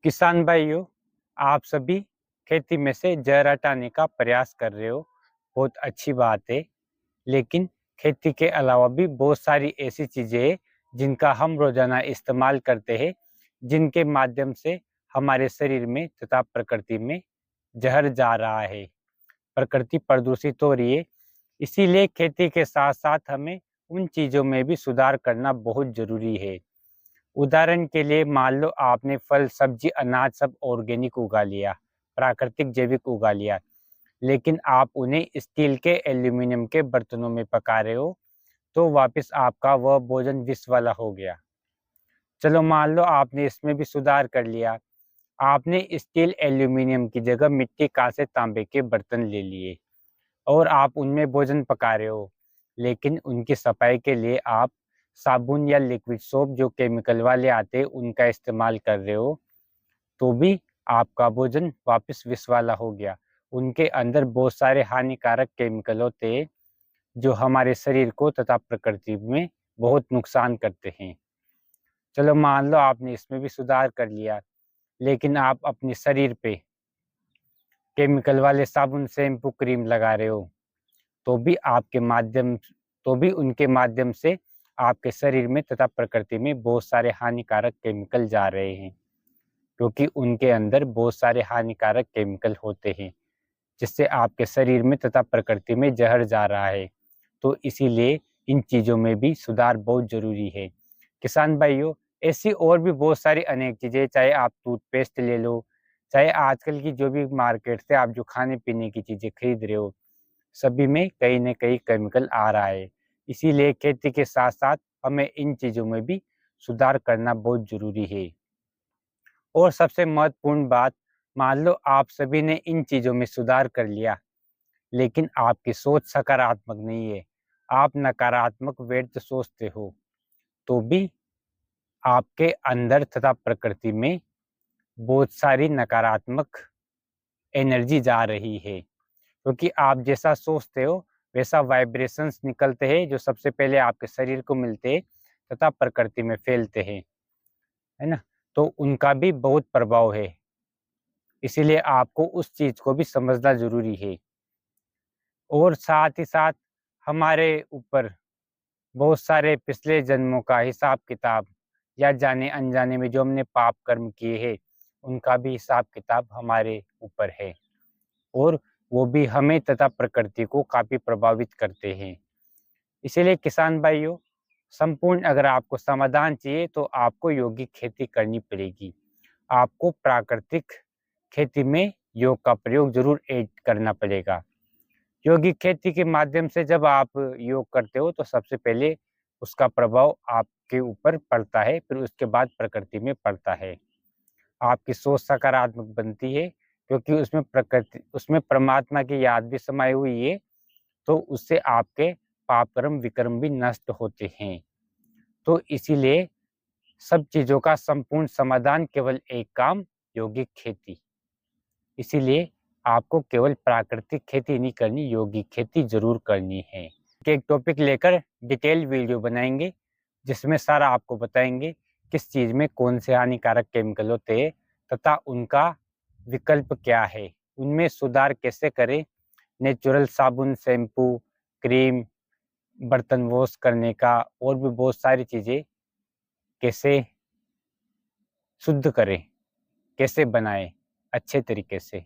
किसान भाइयों, आप सभी खेती में से जहर हटाने का प्रयास कर रहे हो, बहुत अच्छी बात है। लेकिन खेती के अलावा भी बहुत सारी ऐसी चीज़ें हैं जिनका हम रोज़ाना इस्तेमाल करते हैं, जिनके माध्यम से हमारे शरीर में तथा प्रकृति में जहर जा रहा है। प्रकृति प्रदूषित हो रही है, इसीलिए खेती के साथ-साथ हमें उन चीज़ों में भी सुधार करना बहुत ज़रूरी है। उदाहरण के लिए मान लो आपने फल, सब्जी, अनाज सब ऑर्गेनिक उगा लिया, प्राकृतिक जैविक उगा लिया, लेकिन आप उन्हें स्टील के, एल्यूमीनियम के बर्तनों में पका रहे हो, तो वापस आपका वह भोजन विष वाला हो गया। चलो मान लो आपने इसमें भी सुधार कर लिया, आपने स्टील, एल्यूमीनियम की जगह मिट्टी, कांसे, तांबे के बर्तन ले लिए और आप उनमें भोजन पका रहे हो, लेकिन उनकी सफाई के लिए आप साबुन या लिक्विड सोप जो केमिकल वाले आते हैं उनका इस्तेमाल कर रहे हो, तो भी आपका भोजन वापस विष वाला हो गया। उनके अंदर बहुत सारे हानिकारक केमिकल होते हैं जो हमारे शरीर को तथा प्रकृति में बहुत नुकसान करते हैं। चलो मान लो आपने इसमें भी सुधार कर लिया, लेकिन आप अपने शरीर पे केमिकल वाले साबुन, शैम्पू, क्रीम लगा रहे हो, तो भी आपके माध्यम तो भी उनके माध्यम से आपके शरीर में तथा प्रकृति में बहुत सारे हानिकारक केमिकल जा रहे हैं, क्योंकि उनके अंदर बहुत सारे हानिकारक केमिकल होते हैं, जिससे आपके शरीर में तथा प्रकृति में जहर जा रहा है। तो इसीलिए इन चीज़ों में भी सुधार बहुत ज़रूरी है। किसान भाइयों, ऐसी और भी बहुत सारी अनेक चीज़ें, चाहे आप टूथपेस्ट ले लो, चाहे आजकल की जो भी मार्केट से आप जो खाने-पीने की चीज़ें खरीद रहे हो, सभी में कहीं न कहीं केमिकल आ रहा है। इसीलिए खेती के साथ-साथ हमें इन चीज़ों में भी सुधार करना बहुत ज़रूरी है। और सबसे महत्वपूर्ण बात, मान लो आप सभी ने इन चीज़ों में सुधार कर लिया, लेकिन आपकी सोच सकारात्मक नहीं है, आप नकारात्मक व्यर्थ सोचते हो, तो भी आपके अंदर तथा प्रकृति में बहुत सारी नकारात्मक एनर्जी जा रही है। क्योंकि आप जैसा सोचते हो वैसा वाइब्रेशंस निकलते हैं जो सबसे पहले आपके शरीर को मिलते हैं तथा प्रकृति में फैलते हैं, है ना? तो उनका भी बहुत प्रभाव है, इसीलिए आपको उस चीज़ को भी समझना ज़रूरी है। और साथ ही साथ हमारे ऊपर बहुत सारे पिछले जन्मों का हिसाब-किताब या जाने-अनजाने में जो हमने पाप कर्म किए हैं, उनका भी हिसाब-किताब हमारे ऊपर है और वो भी हमें तथा प्रकृति को काफ़ी प्रभावित करते हैं। इसीलिए किसान भाइयों, संपूर्ण अगर आपको समाधान चाहिए तो आपको यौगिक खेती करनी पड़ेगी। आपको प्राकृतिक खेती में योग का प्रयोग ज़रूर ऐड करना पड़ेगा। यौगिक खेती के माध्यम से जब आप योग करते हो तो सबसे पहले उसका प्रभाव आपके ऊपर पड़ता है, फिर उसके बाद प्रकृति में पड़ता है। आपकी सोच सकारात्मक बनती है, क्योंकि उसमें परमात्मा की याद भी समाई हुई है, तो उससे आपके पाप कर्म विकर्म भी नष्ट होते हैं। तो इसीलिए सब चीज़ों का संपूर्ण समाधान केवल एक काम, यौगिक खेती। इसीलिए आपको केवल प्राकृतिक खेती नहीं करनी, यौगिक खेती ज़रूर करनी है। एक टॉपिक लेकर डिटेल वीडियो बनाएँगे, जिसमें सारा आपको बताएँगे किस चीज़ में कौन से हानिकारक केमिकल होते हैं तथा उनका विकल्प क्या है, उनमें सुधार कैसे करें, नेचुरल साबुन, शैम्पू, क्रीम, बर्तन वॉश करने का और भी बहुत सारी चीज़ें कैसे शुद्ध करें, कैसे बनाएँ अच्छे तरीके से।